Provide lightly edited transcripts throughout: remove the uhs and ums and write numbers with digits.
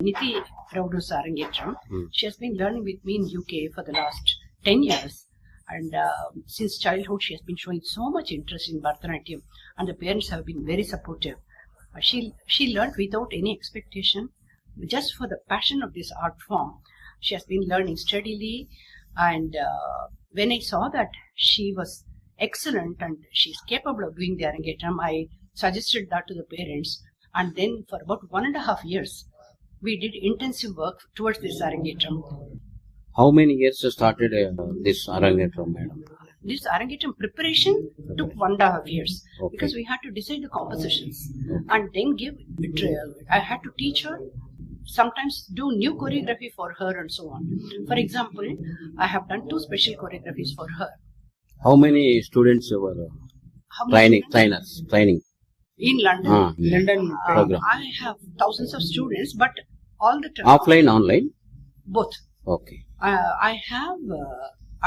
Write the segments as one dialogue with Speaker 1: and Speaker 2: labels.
Speaker 1: Niti Raudu's Arangetram. She has been learning with me in UK for the last 10 years. And since childhood, she has been showing so much interest in Bharatanatyam, and the parents have been very supportive. She learned without any expectation, just for the passion of this art form. She has been learning steadily, and when I saw that she was excellent and she is capable of doing the Arangetram, I suggested that to the parents. And then for about 1.5 years, we did intensive work towards this Arangetram.
Speaker 2: How many years you started this Arangetram, madam?
Speaker 1: This Arangetram preparation took 1.5 years,
Speaker 2: Okay.
Speaker 1: because we had to decide the compositions and then give trial. I had to teach her, sometimes do new choreography for her and so on. For example, I have done 2 special choreographies for her.
Speaker 2: How many students you were
Speaker 1: How many students?
Speaker 2: training?
Speaker 1: In London.
Speaker 2: London program.
Speaker 1: I have thousands of students, but all the time
Speaker 2: Offline, online?
Speaker 1: both.
Speaker 2: Okay.
Speaker 1: I have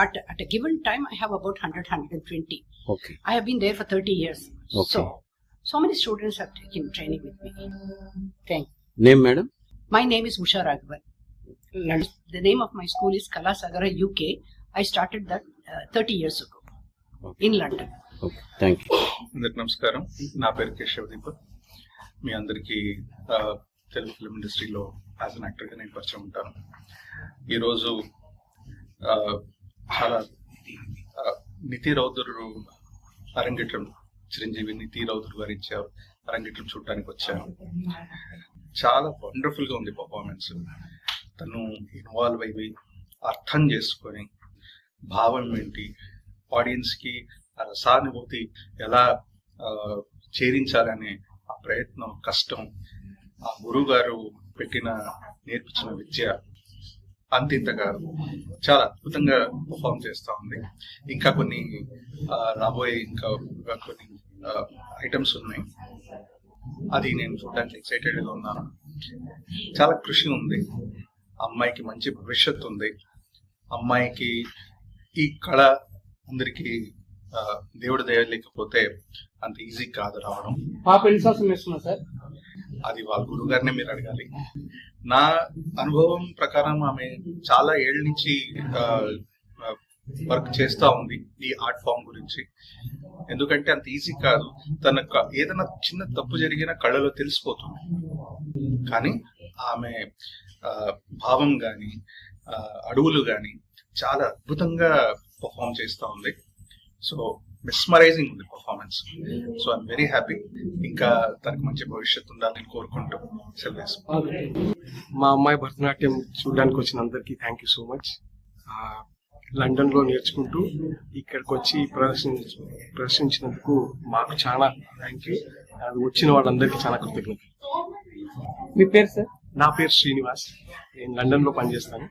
Speaker 1: at a given time I have about 100-120.
Speaker 2: Okay.
Speaker 1: I have been there for 30 years.
Speaker 2: Okay.
Speaker 1: So many students have taken training with me. Thank you.
Speaker 2: Name, madam?
Speaker 1: My name is Usha Raghavan. The name of my school is Kala Sagara UK. I started that 30 years ago in London.
Speaker 2: Okay. Thank you.
Speaker 3: అందరికి నమస్కారం. నా పేరు కేశవ్ దీపక్. మీ అందరికీ Telugu film ఇండస్ట్రీలో as an యాక్టర్గా నేను పరిచయం ఉంటాను. ఈరోజు చాలా నితి రౌదురు అరంగేట్రం, చిరంజీవి నితి రౌదురు గారు ఇచ్చారు అరంగేట్రం చూడటానికి వచ్చాను. చాలా వండర్ఫుల్గా ఉంది పర్ఫార్మెన్స్. తను ఇన్వాల్వ్ అయ్యి అర్థం చేసుకొని భావం ఏంటి, ఆడియన్స్కి ఆ రసానుభూతి ఎలా చేరించాలనే ఆ ప్రయత్నం, కష్టం, ఆ గురువు గారు నేర్పించిన విద్య అంతింతగా చాలా అద్భుతంగా పర్ఫామ్ చేస్తూ ఉంది. ఇంకా కొన్ని రాబోయే ఇంకా కొన్ని ఐటమ్స్ ఉన్నాయి. అది నేను చూడడానికి ఎక్సైటెడ్గా ఉన్నాను. చాలా కృషి ఉంది. అమ్మాయికి మంచి భవిష్యత్తు ఉంది. అమ్మాయికి ఈ కళ అందరికీ దేవుడి దయ లేకపోతే అంత ఈజీ కాదు రావడం. అది వాళ్ళ గురువు గారినే మీరు అడగాలి. నా అనుభవం ప్రకారం ఆమె చాలా ఏళ్ళ నుంచి వర్క్ చేస్తూ ఉంది ఈ ఆర్ట్ ఫామ్ గురించి. ఎందుకంటే అంత ఈజీ కాదు. తనకు ఏదైనా చిన్న తప్పు జరిగినా కళ్ళలో తెలిసిపోతుంది. కానీ ఆమె భావం కానీ అడుగులు కానీ చాలా అద్భుతంగా పర్ఫామ్ చేస్తూ ఉంది. సో మెస్మరైజింగ్ ఉంది performance. So I'm very happy. ఇంకా తనకు మంచి భవిష్యత్తు ఉండాలని కోరుకుంటూ సెలవు.
Speaker 4: మా అమ్మాయి భరతనాట్యం చూడడానికి వచ్చిన అందరికీ thank you so much. London లో నేర్చుకుంటూ ఇక్కడికి వచ్చి ప్రదర్శించినందుకు మాకు చాలా థ్యాంక్ యూ. వచ్చిన వాళ్ళందరికీ చాలా కృతజ్ఞతలు.
Speaker 5: మీ పేరు సార్?
Speaker 4: నా పేరు శ్రీనివాస్. నేను లండన్ లో పనిచేస్తాను.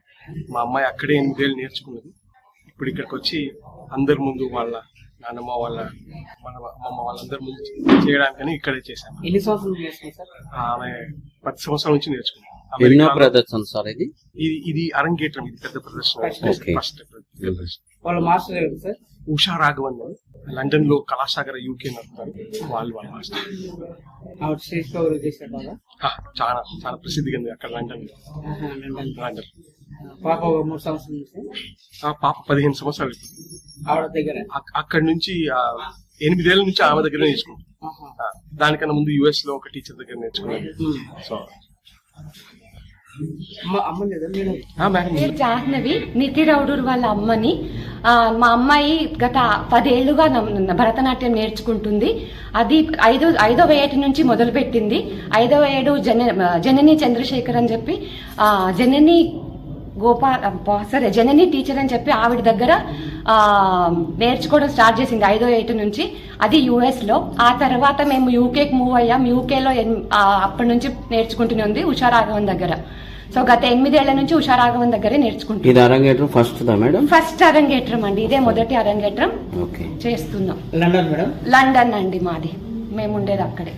Speaker 4: మా అమ్మాయి అక్కడే 8 ఏళ్ళు నేర్చుకున్నది. ఇప్పుడు ఇక్కడికి వచ్చి అందరి ముందు వాళ్ళ నాన్నమ్మ, వాళ్ళ అమ్మమ్మ వాళ్ళందరి ముందు చేయడానికని ఇక్కడే చేశాను.
Speaker 5: ఎన్ని సంవత్సరాలు చేస్తున్నారు సార్?
Speaker 4: ఆమె 10 సంవత్సరాల నుంచి నేర్చుకున్నాను.
Speaker 2: ఎన్నో ప్రదర్శన సార్ ఇది?
Speaker 4: ఇది అరంగేట్రం. ఇది పెద్ద ప్రదర్శన. ఫస్ట్ ప్రదర్శన.
Speaker 5: వాళ్ళ మాస్టర్ ఎవరు సార్?
Speaker 4: ఉషా రాఘవన్ లండన్ లో కళాసాగర UK నడుపుతారు. వాళ్ళ మాస్టర్. చాలా చాలా ప్రసిద్ధిగా ఉంది అక్కడ లండన్.
Speaker 5: పాప 3 సంవత్సరాలు.
Speaker 4: పాప 15 సంవత్సరాలు
Speaker 5: ఆవిడ దగ్గర.
Speaker 4: అక్కడ నుంచి 8 ఏళ్ల నుంచి ఆమె దగ్గర నేర్చుకుంటాం. దానికన్నా ముందు US లో ఒక టీచర్ దగ్గర నేర్చుకున్నాను. సో
Speaker 6: పేరు జాహ్నవి, నితి రౌడూర్ వాళ్ళ అమ్మని. మా అమ్మాయి గత 10 ఏళ్లుగా భరతనాట్యం నేర్చుకుంటుంది. అది 5వ ఏట నుంచి మొదలు పెట్టింది. 5వ ఏడు జనని చంద్రశేఖర్ అని చెప్పి జనని జనని టీచర్ అని చెప్పి ఆవిడ దగ్గర నేర్చుకోవడం స్టార్ట్ చేసింది 5వ ఏట నుంచి. అది US లో. ఆ తర్వాత మేము UKకి మూవ్ అయ్యాం. UKలో అప్పటి నుంచి నేర్చుకుంటూనే ఉంది ఉషా రాఘవన్ దగ్గర. సో గత 8 ఏళ్ల నుంచి ఉషా రాఘవన్ దగ్గరే నేర్చుకుంటాం.
Speaker 2: ఇది అరంగేట్రం ఫస్ట్
Speaker 6: అరంగేట్రం అండి. ఇదే మొదటి అరంగేట్రం చేస్తున్నాం.
Speaker 5: London madam?
Speaker 6: లండన్ అండి మాది. మేము ఉండేది అక్కడే.